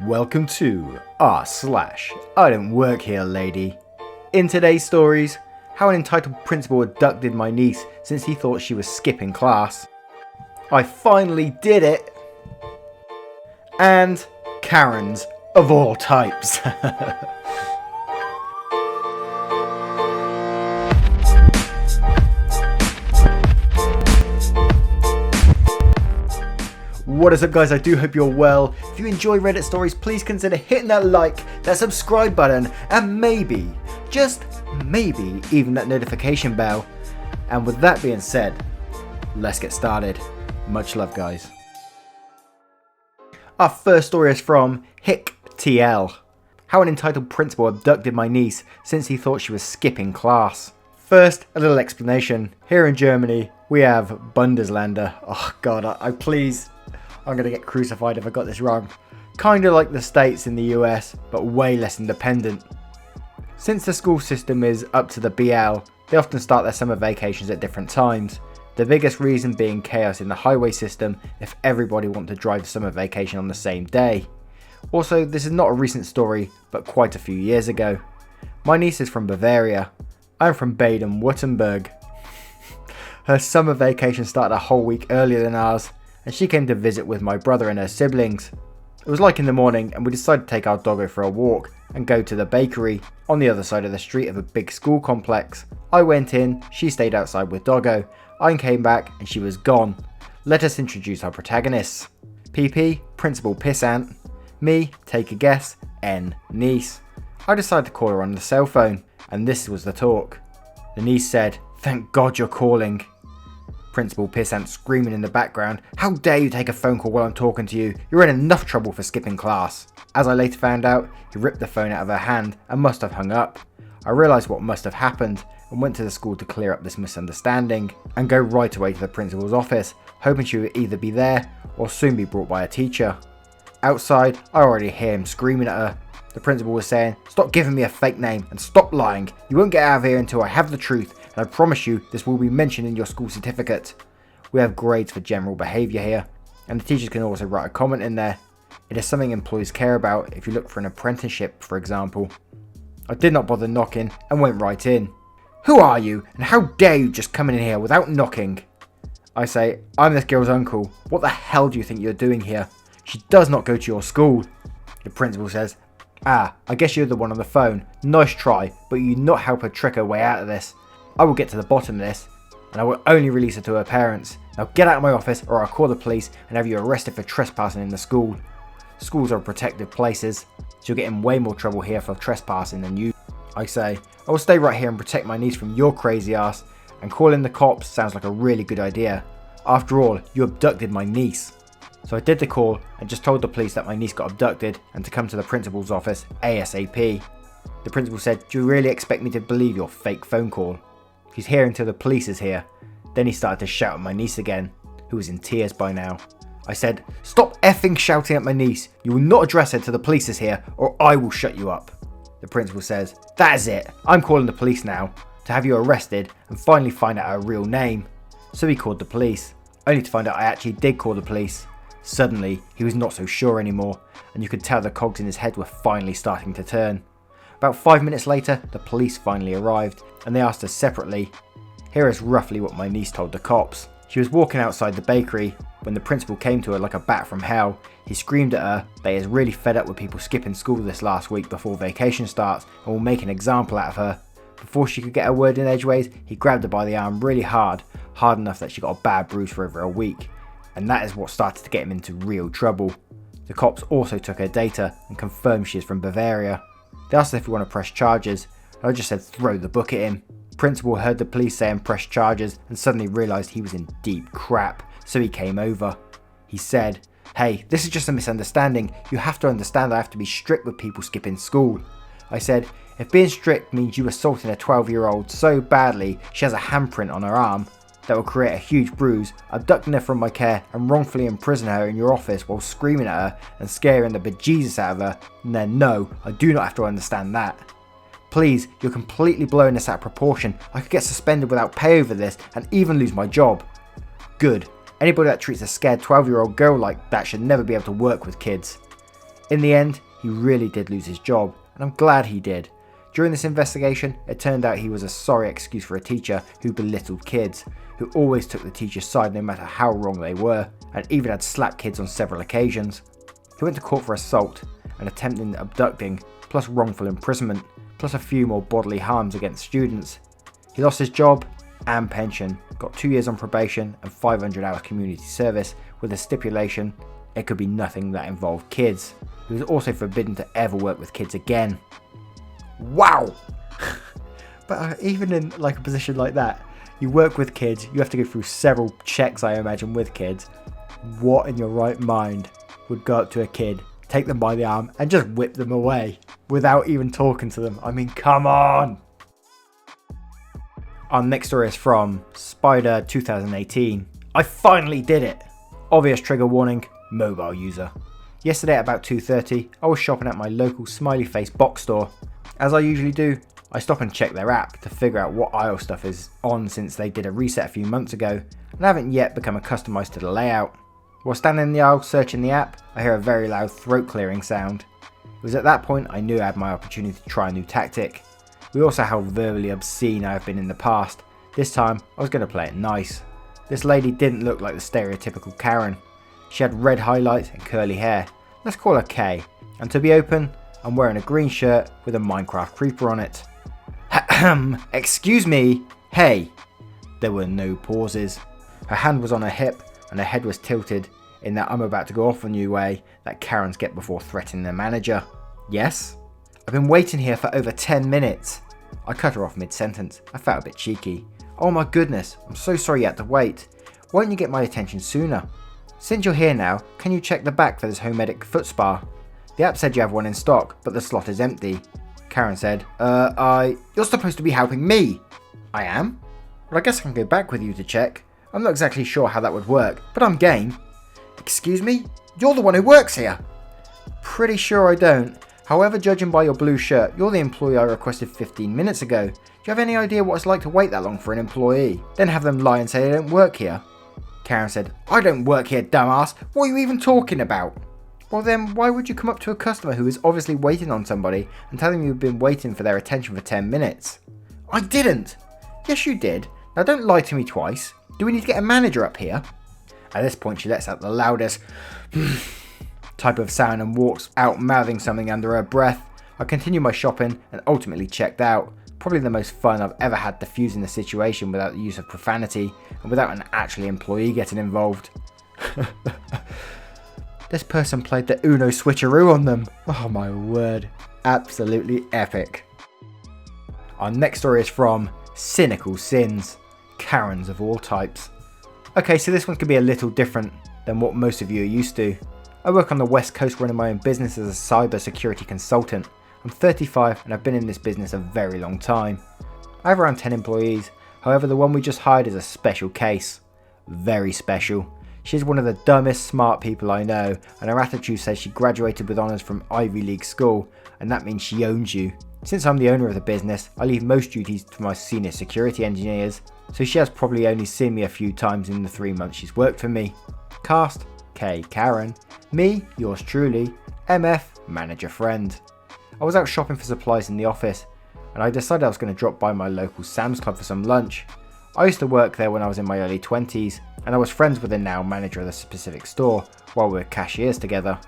Welcome to r/IDontWorkHereLady. In today's stories, how an entitled principal abducted my niece since he thought she was skipping class. I finally did it! And Karens of all types. What is up guys, I do hope you're well. If you enjoy Reddit stories, please consider hitting that like, that subscribe button, and maybe, just maybe, even that notification bell. And with that being said, let's get started. Much love guys. Our first story is from HickTL. How an entitled principal abducted my niece since he thought she was skipping class. First, a little explanation. Here in Germany, we have Bundesländer. Oh god, I'm going to get crucified if I got this wrong. Kinda like the States in the US, but way less independent. Since the school system is up to the BL, they often start their summer vacations at different times. The biggest reason being chaos in the highway system if everybody wants to drive summer vacation on the same day. Also, this is not a recent story, but quite a few years ago. My niece is from Bavaria. I'm from Baden-Württemberg. Her summer vacation started a whole week earlier than ours, and she came to visit with my brother and her siblings. It was like in the morning and we decided to take our doggo for a walk and go to the bakery on the other side of the street of a big school complex. I went in, she stayed outside with doggo, I came back and she was gone. Let us introduce our protagonists. PP, Principal Pissant. Me, take a guess, N, niece. I decided to call her on the cell phone, and this was the talk. The niece said, "Thank God you're calling." Principal Pissant screaming in the background, "How dare you take a phone call while I'm talking to you? You're in enough trouble for skipping class." As I later found out, he ripped the phone out of her hand and must have hung up. I realised what must have happened and went to the school to clear up this misunderstanding and go right away to the principal's office, hoping she would either be there or soon be brought by a teacher. Outside, I already hear him screaming at her. The principal was saying, "Stop giving me a fake name and stop lying. You won't get out of here until I have the truth, and I promise you this will be mentioned in your school certificate." We have grades for general behaviour here, and the teachers can also write a comment in there. It is something employees care about if you look for an apprenticeship, for example. I did not bother knocking and went right in. "Who are you, and how dare you just come in here without knocking?" I say, "I'm this girl's uncle. What the hell do you think you're doing here? She does not go to your school." The principal says, "Ah, I guess you're the one on the phone. Nice try, but you not help her trick her way out of this. I will get to the bottom of this, and I will only release her to her parents. Now get out of my office or I'll call the police and have you arrested for trespassing in the school." Schools are protected places, so you'll get in way more trouble here for trespassing than you. I say, "I will stay right here and protect my niece from your crazy ass, and calling the cops sounds like a really good idea. After all, you abducted my niece." So I did the call and just told the police that my niece got abducted and to come to the principal's office ASAP. The principal said, "Do you really expect me to believe your fake phone call? She's here until the police is here." Then he started to shout at my niece again, who was in tears by now. I said, "Stop effing shouting at my niece. You will not address her till the police is here or I will shut you up." The principal says, "That is it. I'm calling the police now to have you arrested and finally find out her real name." So he called the police, only to find out I actually did call the police. Suddenly, he was not so sure anymore, and you could tell the cogs in his head were finally starting to turn. About 5 minutes later, the police finally arrived, and they asked us separately. Here is roughly what my niece told the cops. She was walking outside the bakery when the principal came to her like a bat from hell. He screamed at her that he is really fed up with people skipping school this last week before vacation starts and will make an example out of her. Before she could get a word in edgeways, he grabbed her by the arm really hard enough that she got a bad bruise for over a week. And that is what started to get him into real trouble. The cops also took her data and confirmed she is from Bavaria. They asked if we want to press charges, and I just said throw the book at him. Principal heard the police saying press charges and suddenly realised he was in deep crap, so he came over. He said, "Hey, this is just a misunderstanding. You have to understand I have to be strict with people skipping school." I said, "If being strict means you assaulting a 12-year-old so badly she has a handprint on her arm that will create a huge bruise, abducting her from my care and wrongfully imprison her in your office while screaming at her and scaring the bejesus out of her, then no, I do not have to understand that. Please, you're completely blowing this out of proportion. I could get suspended without pay over this and even lose my job." Good. Anybody that treats a scared 12-year-old girl like that should never be able to work with kids. In the end, he really did lose his job, and I'm glad he did. During this investigation, it turned out he was a sorry excuse for a teacher who belittled kids, who always took the teacher's side no matter how wrong they were, and even had slapped kids on several occasions. He went to court for assault and attempting abducting, plus wrongful imprisonment, plus a few more bodily harms against students. He lost his job and pension, got 2 years on probation and 500 hours community service with a stipulation it could be nothing that involved kids. He was also forbidden to ever work with kids again. Wow! But even in like a position like that, you work with kids, you have to go through several checks, I imagine, with kids. What in your right mind would go up to a kid, take them by the arm and just whip them away without even talking to them? I mean, come on! Our next story is from Spider 2018. I finally did it! Obvious trigger warning, mobile user. Yesterday at about 2:30, I was shopping at my local smiley face box store. As I usually do, I stop and check their app to figure out what aisle stuff is on since they did a reset a few months ago and haven't yet become accustomed to the layout. While standing in the aisle searching the app, I hear a very loud throat clearing sound. It was at that point I knew I had my opportunity to try a new tactic. We all saw how verbally obscene I have been in the past. This time, I was going to play it nice. This lady didn't look like the stereotypical Karen. She had red highlights and curly hair. Let's call her Kay. And to be open, I'm wearing a green shirt with a Minecraft creeper on it. Excuse me, hey. There were no pauses. Her hand was on her hip and her head was tilted in that I'm about to go off a new way that Karens get before threatening their manager. Yes? I've been waiting here for over 10 minutes. I cut her off mid-sentence. I felt a bit cheeky. Oh my goodness, I'm so sorry you had to wait. Why didn't you get my attention sooner? Since you're here now, can you check the back for this Homedic foot spa? The app said you have one in stock, but the slot is empty. Karen said, You're supposed to be helping me. I am? Well, I guess I can go back with you to check. I'm not exactly sure how that would work, but I'm game. Excuse me? You're the one who works here. Pretty sure I don't. However, judging by your blue shirt, you're the employee I requested 15 minutes ago. Do you have any idea what it's like to wait that long for an employee? Then have them lie and say they don't work here. Karen said, I don't work here, dumbass. What are you even talking about? Well then, why would you come up to a customer who is obviously waiting on somebody and tell them you've been waiting for their attention for 10 minutes? I didn't! Yes you did. Now don't lie to me twice. Do we need to get a manager up here? At this point she lets out the loudest type of sound and walks out mouthing something under her breath. I continue my shopping and ultimately checked out. Probably the most fun I've ever had diffusing the situation without the use of profanity and without an actual employee getting involved. This person played the Uno switcheroo on them. Oh my word. Absolutely epic. Our next story is from Cynical Sins. Karens of all types. Okay, so this one could be a little different than what most of you are used to. I work on the West Coast running my own business as a cyber security consultant. I'm 35 and I've been in this business a very long time. I have around 10 employees, however the one we just hired is a special case. Very special. She's one of the dumbest smart people I know, and her attitude says she graduated with honours from Ivy League school, and that means she owns you. Since I'm the owner of the business, I leave most duties to my senior security engineers, so she has probably only seen me a few times in the 3 months she's worked for me. Cast, K Karen. Me, yours truly, MF, manager friend. I was out shopping for supplies in the office, and I decided I was going to drop by my local Sam's Club for some lunch. I used to work there when I was in my early 20s, and I was friends with the now manager of the specific store while we were cashiers together.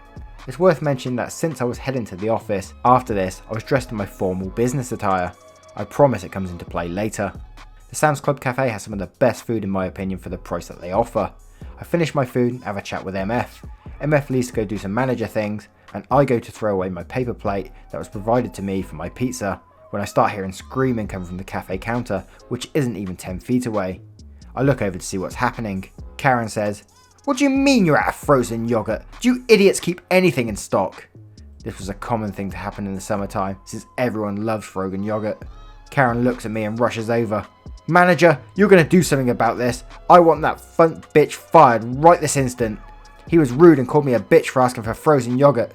It's worth mentioning that since I was heading to the office after this, I was dressed in my formal business attire. I promise it comes into play later. The Sam's Club cafe has some of the best food in my opinion for the price that they offer. I finish my food and have a chat with MF. MF leaves to go do some manager things, and I go to throw away my paper plate that was provided to me for my pizza when I start hearing screaming coming from the cafe counter, which isn't even 10 feet away. I look over to see what's happening. Karen says, "What do you mean you're out of frozen yogurt? Do you idiots keep anything in stock?" This was a common thing to happen in the summertime since everyone loves frozen yogurt. Karen looks at me and rushes over. "Manager, you're going to do something about this. I want that front bitch fired right this instant. He was rude and called me a bitch for asking for frozen yogurt."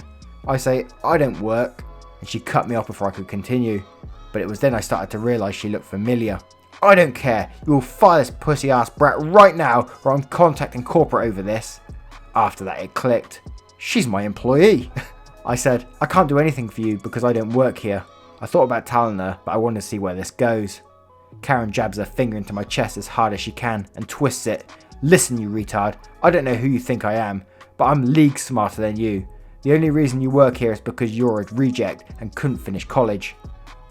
I say, "I don't work," and she cut me off before I could continue. But it was then I started to realise she looked familiar. "I don't care. You will fire this pussy ass brat right now or I'm contacting corporate over this." After that it clicked. She's my employee. I said, I can't do anything for you because I don't work here. I thought about telling her, but I wanted to see where this goes. Karen jabs her finger into my chest as hard as she can and twists it. Listen, you retard, I don't know who you think I am, but I'm leagues smarter than you. The only reason you work here is because you're a reject and couldn't finish college.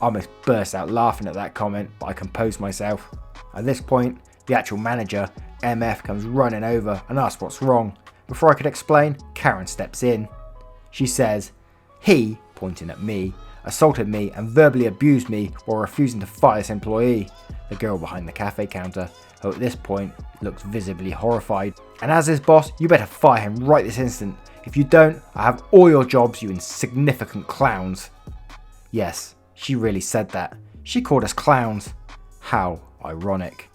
I almost burst out laughing at that comment, but I composed myself. At this point, the actual manager, MF, comes running over and asks what's wrong. Before I could explain, Karen steps in. She says, he, pointing at me, assaulted me and verbally abused me while refusing to fire this employee, the girl behind the cafe counter, who at this point looks visibly horrified. And as his boss, you better fire him right this instant. If you don't, I have all your jobs, you insignificant clowns. Yes, she really said that. She called us clowns. How ironic.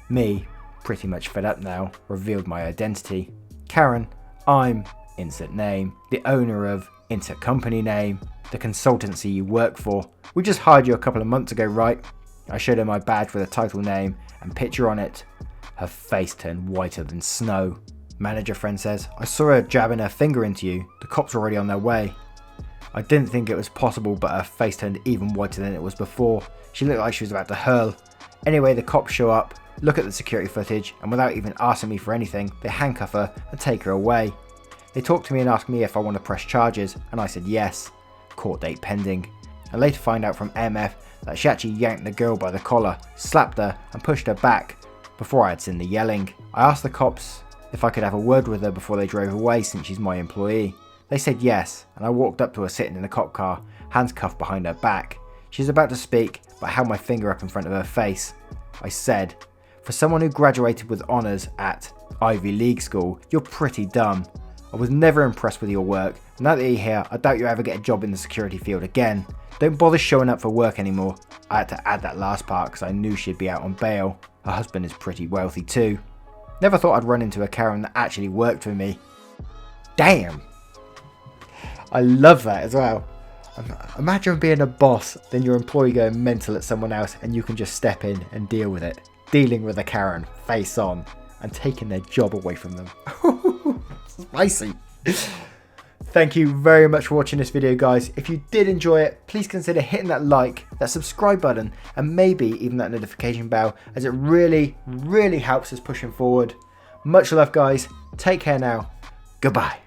Me, pretty much fed up now, revealed my identity. Karen, I'm, insert name, the owner of, insert company name, the consultancy you work for. We just hired you a couple of months ago, right? I showed her my badge with a title name and picture on it. Her face turned whiter than snow. Manager friend says, I saw her jabbing her finger into you. The cops are already on their way. I didn't think it was possible, but her face turned even whiter than it was before. She looked like she was about to hurl. Anyway, the cops show up, look at the security footage, and without even asking me for anything, they handcuff her and take her away. They talk to me and ask me if I want to press charges, and I said yes. Court date pending. I later find out from MF that she actually yanked the girl by the collar, slapped her, and pushed her back before I had seen the yelling. I asked the cops if I could have a word with her before they drove away since she's my employee. They said yes, and I walked up to her sitting in the cop car, hands cuffed behind her back. She was about to speak, but I held my finger up in front of her face. I said, for someone who graduated with honours at Ivy League school, you're pretty dumb. I was never impressed with your work, and now that you're here, I doubt you'll ever get a job in the security field again. Don't bother showing up for work anymore. I had to add that last part because I knew she'd be out on bail. Her husband is pretty wealthy too. Never thought I'd run into a Karen that actually worked for me. Damn! I love that as well. Imagine being a boss, then your employee going mental at someone else and you can just step in and deal with it. Dealing with a Karen, face on, and taking their job away from them. Spicy! Thank you very much for watching this video, guys. If you did enjoy it, please consider hitting that like, that subscribe button, and maybe even that notification bell, as it really, really helps us pushing forward. Much love, guys. Take care now. Goodbye.